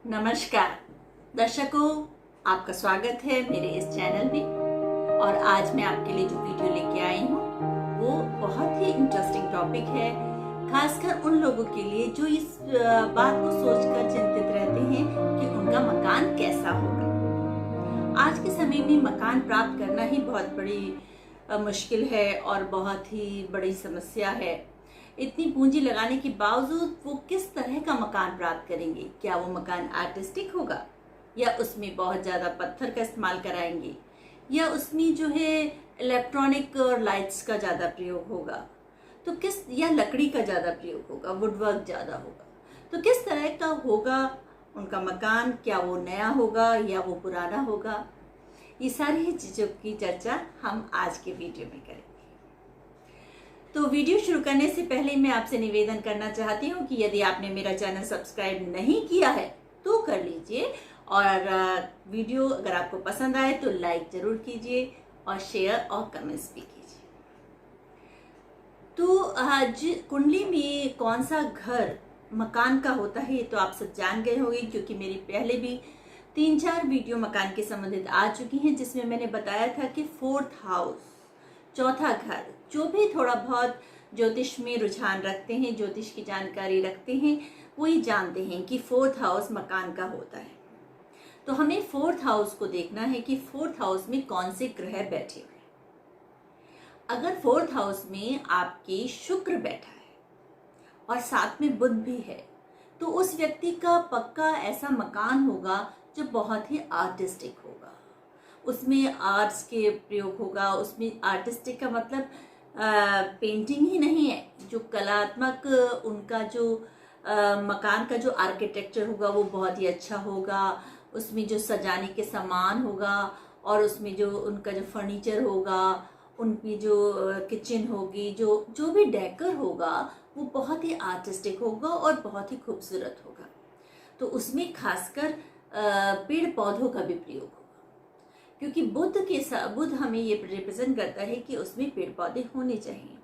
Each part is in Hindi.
नमस्कार दर्शकों, आपका स्वागत है मेरे इस चैनल में। और आज मैं आपके लिए जो वीडियो लेके आई हूँ वो बहुत ही इंटरेस्टिंग टॉपिक है, खासकर उन लोगों के लिए जो इस बात को सोचकर चिंतित रहते हैं कि उनका मकान कैसा होगा। आज के समय में मकान प्राप्त करना ही बहुत बड़ी मुश्किल है और बहुत ही बड़ी समस्या है। इतनी पूंजी लगाने के बावजूद वो किस तरह का मकान प्राप्त करेंगे? क्या वो मकान आर्टिस्टिक होगा या उसमें बहुत ज़्यादा पत्थर का इस्तेमाल कराएंगे या उसमें जो है इलेक्ट्रॉनिक और लाइट्स का ज़्यादा प्रयोग होगा, तो किस या लकड़ी का ज़्यादा प्रयोग होगा, वुडवर्क ज़्यादा होगा, तो किस तरह का होगा उनका मकान? क्या वो नया होगा या वो पुराना होगा? ये सारी चीज़ों की चर्चा हम आज के वीडियो में करेंगे। तो वीडियो शुरू करने से पहले मैं आपसे निवेदन करना चाहती हूँ कि यदि आपने मेरा चैनल सब्सक्राइब नहीं किया है तो कर लीजिए, और वीडियो अगर आपको पसंद आए तो लाइक जरूर कीजिए और शेयर और कमेंट्स भी कीजिए। तो आज कुंडली में कौन सा घर मकान का होता है ये तो आप सब जान गए होंगे, क्योंकि मेरी पहले भी 3-4 वीडियो मकान के संबंधित आ चुकी हैं, जिसमें मैंने बताया था कि 4th हाउस, चौथा घर, जो भी थोड़ा बहुत ज्योतिष में रुझान रखते हैं, ज्योतिष की जानकारी रखते हैं, वो ही जानते हैं कि 4th हाउस मकान का होता है। तो हमें 4th हाउस को देखना है कि 4th हाउस में कौन से ग्रह बैठे हुए हैं। अगर 4th हाउस में आपके शुक्र बैठा है और साथ में बुध भी है, तो उस व्यक्ति का पक्का ऐसा मकान होगा जो बहुत ही आर्टिस्टिक होगा। उसमें आर्ट्स के प्रयोग होगा। उसमें आर्टिस्टिक का मतलब पेंटिंग ही नहीं है, जो कलात्मक उनका जो मकान का जो आर्किटेक्चर होगा वो बहुत ही अच्छा होगा। उसमें जो सजाने के सामान होगा और उसमें जो उनका जो फर्नीचर होगा, उनकी जो किचन होगी, जो जो भी डेकर होगा वो बहुत ही आर्टिस्टिक होगा और बहुत ही खूबसूरत होगा। तो उसमें खासकर पेड़ पौधों का भी प्रयोग होगा, क्योंकि बुध हमें ये रिप्रेजेंट करता है कि उसमें पेड़ पौधे होने चाहिए,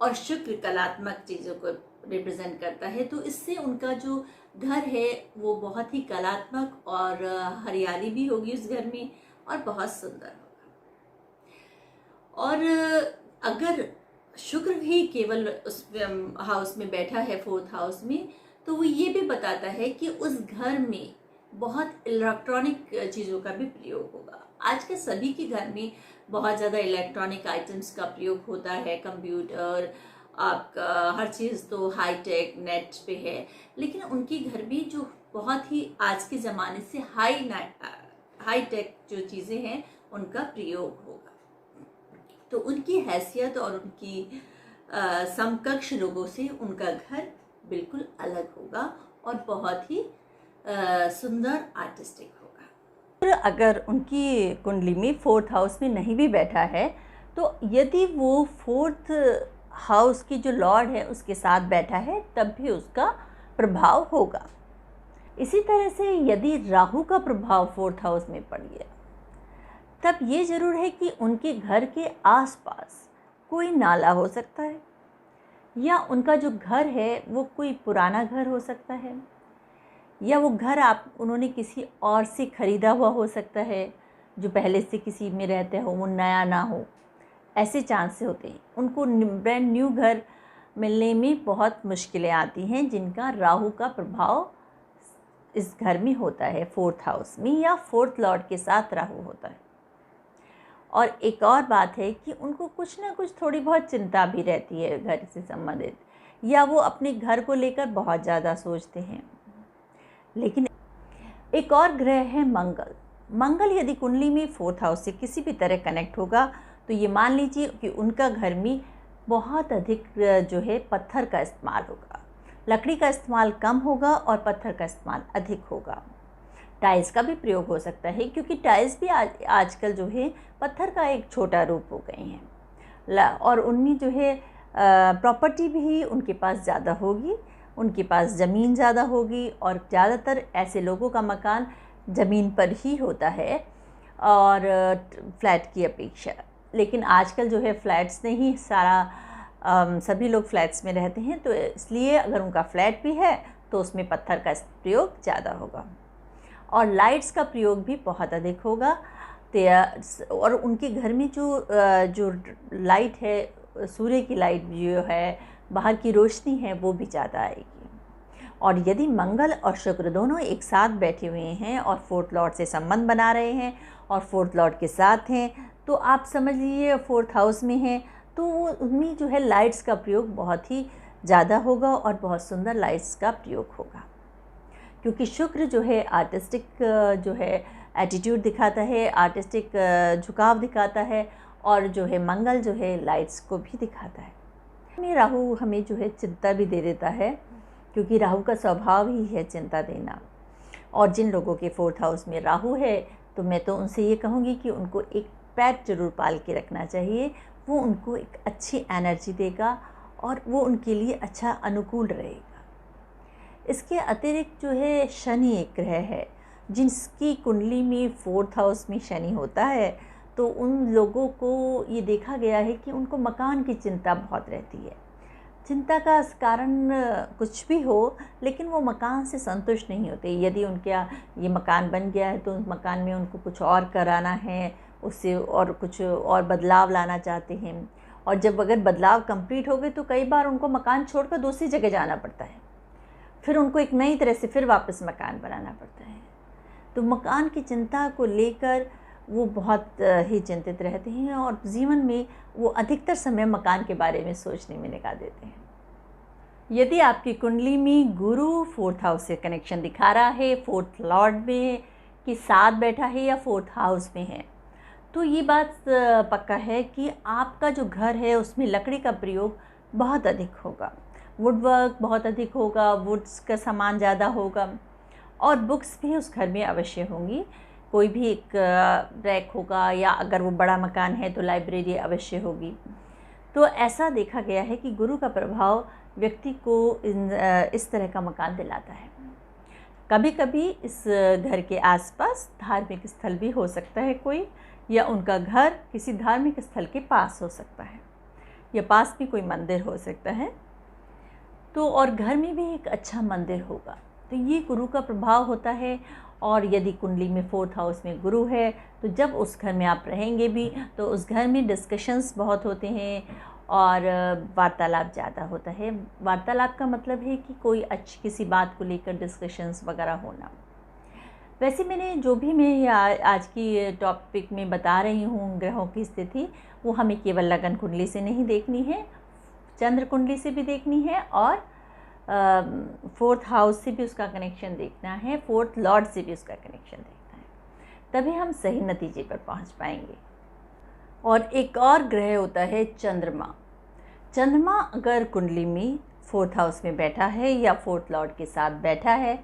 और शुक्र कलात्मक चीज़ों को रिप्रेजेंट करता है। तो इससे उनका जो घर है वो बहुत ही कलात्मक और हरियाली भी होगी उस घर में और बहुत सुंदर होगा। और अगर शुक्र भी केवल उस हाउस में बैठा है 4th हाउस में, तो वो ये भी बताता है कि उस घर में बहुत इलेक्ट्रॉनिक चीज़ों का भी प्रयोग होगा। आज के सभी के घर में बहुत ज़्यादा इलेक्ट्रॉनिक आइटम्स का प्रयोग होता है। कंप्यूटर, आपका हर चीज़ तो हाईटेक नेट पे है, लेकिन उनके घर भी जो बहुत ही आज के ज़माने से हाईटेक जो चीज़ें हैं उनका प्रयोग होगा। तो उनकी हैसियत और उनकी समकक्ष लोगों से उनका घर बिल्कुल अलग होगा और बहुत ही सुंदर आर्टिस्टिक होगा। और अगर उनकी कुंडली में 4th हाउस में नहीं भी बैठा है, तो यदि वो 4th हाउस की जो लॉर्ड है उसके साथ बैठा है तब भी उसका प्रभाव होगा। इसी तरह से यदि राहु का प्रभाव 4th हाउस में पड़ गया, तब ये ज़रूर है कि उनके घर के आसपास कोई नाला हो सकता है, या उनका जो घर है वो कोई पुराना घर हो सकता है, या वो घर उन्होंने किसी और से ख़रीदा हुआ हो सकता है, जो पहले से किसी में रहते हो वो नया ना हो। ऐसे चांस से होते हैं। उनको ब्रांड न्यू घर मिलने में बहुत मुश्किलें आती हैं, जिनका राहु का प्रभाव इस घर में होता है 4th हाउस में, या 4th लॉर्ड के साथ राहु होता है। और एक और बात है कि उनको कुछ ना कुछ थोड़ी बहुत चिंता भी रहती है घर से संबंधित, या वो अपने घर को लेकर बहुत ज़्यादा सोचते हैं। लेकिन एक और ग्रह है मंगल। मंगल यदि कुंडली में 4th हाउस से किसी भी तरह कनेक्ट होगा, तो ये मान लीजिए कि उनका घर में बहुत अधिक जो है पत्थर का इस्तेमाल होगा। लकड़ी का इस्तेमाल कम होगा और पत्थर का इस्तेमाल अधिक होगा। टाइल्स का भी प्रयोग हो सकता है, क्योंकि टाइल्स भी आजकल जो है पत्थर का एक छोटा रूप हो गए हैं, और उनमें जो है प्रॉपर्टी भी उनके पास ज़्यादा होगी, उनके पास ज़मीन ज़्यादा होगी, और ज़्यादातर ऐसे लोगों का मकान ज़मीन पर ही होता है और फ्लैट की अपेक्षा। लेकिन आजकल जो है फ्लैट्स ने ही सारा सभी लोग फ्लैट्स में रहते हैं, तो इसलिए अगर उनका फ्लैट भी है तो उसमें पत्थर का प्रयोग ज़्यादा होगा। और लाइट्स का प्रयोग भी बहुत अधिक होगा। और उनके घर में जो लाइट है, सूर्य की लाइट जो है, बाहर की रोशनी है, वो भी ज़्यादा आएगी। और यदि मंगल और शुक्र दोनों एक साथ बैठे हुए हैं और फोर्थ लॉर्ड से संबंध बना रहे हैं और फोर्थ लॉर्ड के साथ हैं, तो आप समझ लीजिए फोर्थ हाउस में हैं, तो उनमें जो है लाइट्स का प्रयोग बहुत ही ज़्यादा होगा और बहुत सुंदर लाइट्स का प्रयोग होगा। क्योंकि शुक्र जो है आर्टिस्टिक जो है एटीट्यूड दिखाता है, आर्टिस्टिक झुकाव दिखाता है, और जो है मंगल जो है लाइट्स को भी दिखाता है। में राहु हमें जो है चिंता भी दे देता है, क्योंकि राहु का स्वभाव ही है चिंता देना। और जिन लोगों के फोर्थ हाउस में राहु है, तो मैं तो उनसे ये कहूँगी कि उनको एक पेट जरूर पाल के रखना चाहिए। वो उनको एक अच्छी एनर्जी देगा और वो उनके लिए अच्छा अनुकूल रहेगा। इसके अतिरिक्त जो है शनि एक ग्रह है, जिसकी कुंडली में फोर्थ हाउस में शनि होता है, तो उन लोगों को ये देखा गया है कि उनको मकान की चिंता बहुत रहती है। चिंता का कारण कुछ भी हो, लेकिन वो मकान से संतुष्ट नहीं होते। यदि उनके ये मकान बन गया है तो उस मकान में उनको कुछ और कराना है, उससे और कुछ और बदलाव लाना चाहते हैं। और जब अगर बदलाव कंप्लीट हो गए तो कई बार उनको मकान छोड़कर दूसरी जगह जाना पड़ता है, फिर उनको एक नई तरह से फिर वापस मकान बनाना पड़ता है। तो मकान की चिंता को लेकर वो बहुत ही चिंतित रहते हैं और जीवन में वो अधिकतर समय मकान के बारे में सोचने में लगा देते हैं। यदि आपकी कुंडली में गुरु फोर्थ हाउस से कनेक्शन दिखा रहा है, फोर्थ लॉर्ड में कि साथ बैठा है या फोर्थ हाउस में है, तो ये बात पक्का है कि आपका जो घर है उसमें लकड़ी का प्रयोग बहुत अधिक होगा, वुडवर्क बहुत अधिक होगा, वुड्स का सामान ज़्यादा होगा, और बुक्स भी उस घर में अवश्य होंगी। कोई भी एक रैक होगा, या अगर वो बड़ा मकान है तो लाइब्रेरी अवश्य होगी। तो ऐसा देखा गया है कि गुरु का प्रभाव व्यक्ति को इस तरह का मकान दिलाता है। कभी कभी इस घर के आसपास धार्मिक स्थल भी हो सकता है कोई, या उनका घर किसी धार्मिक स्थल के पास हो सकता है, या पास में कोई मंदिर हो सकता है। तो और घर में भी एक अच्छा मंदिर होगा, तो ये गुरु का प्रभाव होता है। और यदि कुंडली में फोर्थ हाउस में गुरु है, तो जब उस घर में आप रहेंगे भी तो उस घर में डिस्कशंस बहुत होते हैं और वार्तालाप ज़्यादा होता है। वार्तालाप का मतलब है कि कोई अच्छी किसी बात को लेकर डिस्कशंस वगैरह होना। वैसे मैंने जो भी मैं आज की टॉपिक में बता रही हूँ ग्रहों की स्थिति, वो हमें केवल लगन कुंडली से नहीं देखनी है, चंद्र कुंडली से भी देखनी है, और फोर्थ हाउस से भी उसका कनेक्शन देखना है, फोर्थ लॉर्ड से भी उसका कनेक्शन देखना है, तभी हम सही नतीजे पर पहुंच पाएंगे। और एक और ग्रह होता है चंद्रमा। चंद्रमा अगर कुंडली में फोर्थ हाउस में बैठा है या फोर्थ लॉर्ड के साथ बैठा है,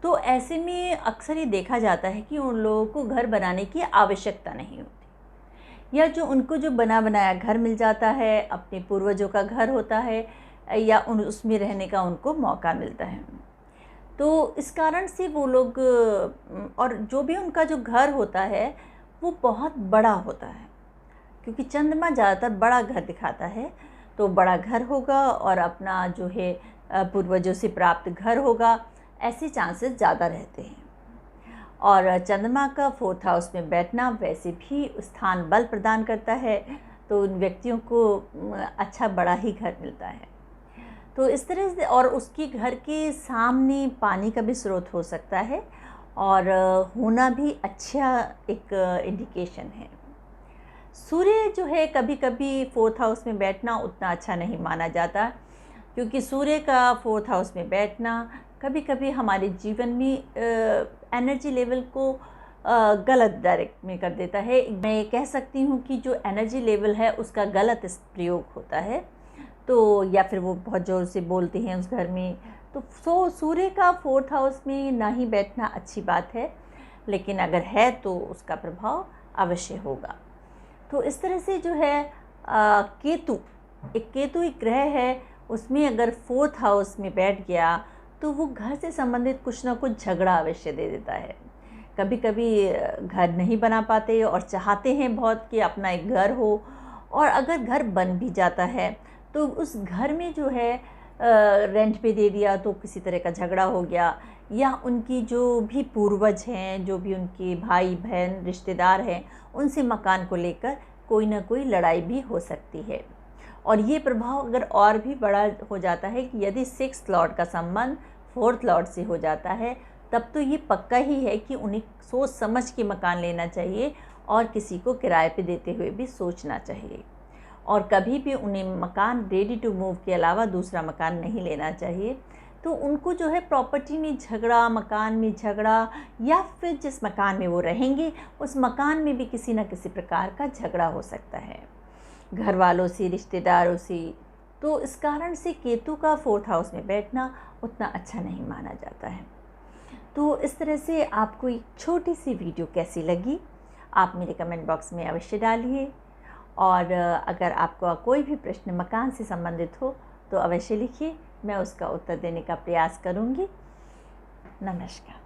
तो ऐसे में अक्सर ये देखा जाता है कि उन लोगों को घर बनाने की आवश्यकता नहीं होती, या जो उनको जो बना बनाया घर मिल जाता है, अपने पूर्वजों का घर होता है, या उसमें रहने का उनको मौका मिलता है। तो इस कारण से वो लोग, और जो भी उनका जो घर होता है वो बहुत बड़ा होता है, क्योंकि चंद्रमा ज़्यादातर बड़ा घर दिखाता है, तो बड़ा घर होगा और अपना जो है पूर्वजों से प्राप्त घर होगा, ऐसे चांसेस ज़्यादा रहते हैं। और चंद्रमा का फोर्थ हाउस में बैठना वैसे भी स्थान बल प्रदान करता है, तो उन व्यक्तियों को अच्छा बड़ा ही घर मिलता है। तो इस तरह से, और उसके घर के सामने पानी का भी स्रोत हो सकता है, और होना भी अच्छा एक इंडिकेशन है। सूर्य जो है कभी कभी फोर्थ हाउस में बैठना उतना अच्छा नहीं माना जाता, क्योंकि सूर्य का फोर्थ हाउस में बैठना कभी कभी हमारे जीवन में एनर्जी लेवल को गलत डायरेक्ट में कर देता है। मैं कह सकती हूँ कि जो एनर्जी लेवल है उसका गलत प्रयोग होता है, तो या फिर वो बहुत ज़ोर से बोलते हैं उस घर में, तो सूर्य का फोर्थ हाउस में ना ही बैठना अच्छी बात है, लेकिन अगर है तो उसका प्रभाव अवश्य होगा। तो इस तरह से जो है केतु एक ग्रह है, उसमें अगर फोर्थ हाउस में बैठ गया तो वो घर से संबंधित कुछ ना कुछ झगड़ा अवश्य दे देता है। कभी कभी घर नहीं बना पाते और चाहते हैं बहुत कि अपना एक घर हो, और अगर घर बन भी जाता है तो उस घर में जो है रेंट पे दे दिया तो किसी तरह का झगड़ा हो गया, या उनकी जो भी पूर्वज हैं, जो भी उनके भाई बहन रिश्तेदार हैं, उनसे मकान को लेकर कोई ना कोई लड़ाई भी हो सकती है। और ये प्रभाव अगर और भी बड़ा हो जाता है कि यदि 6th लॉर्ड का संबंध 4th लॉर्ड से हो जाता है, तब तो ये पक्का ही है कि उन्हें सोच समझ के मकान लेना चाहिए और किसी को किराए पे देते हुए भी सोचना चाहिए। और कभी भी उन्हें मकान रेडी टू मूव के अलावा दूसरा मकान नहीं लेना चाहिए। तो उनको जो है प्रॉपर्टी में झगड़ा, मकान में झगड़ा, या फिर जिस मकान में वो रहेंगे उस मकान में भी किसी न किसी प्रकार का झगड़ा हो सकता है, घर वालों से, रिश्तेदारों से। तो इस कारण से केतु का 4th हाउस में बैठना उतना अच्छा नहीं माना जाता है। तो इस तरह से आपको एक छोटी सी वीडियो कैसी लगी आप मेरे कमेंट बॉक्स में अवश्य डालिए। और अगर आपको कोई भी प्रश्न मकान से संबंधित हो तो अवश्य लिखिए, मैं उसका उत्तर देने का प्रयास करूँगी। नमस्कार।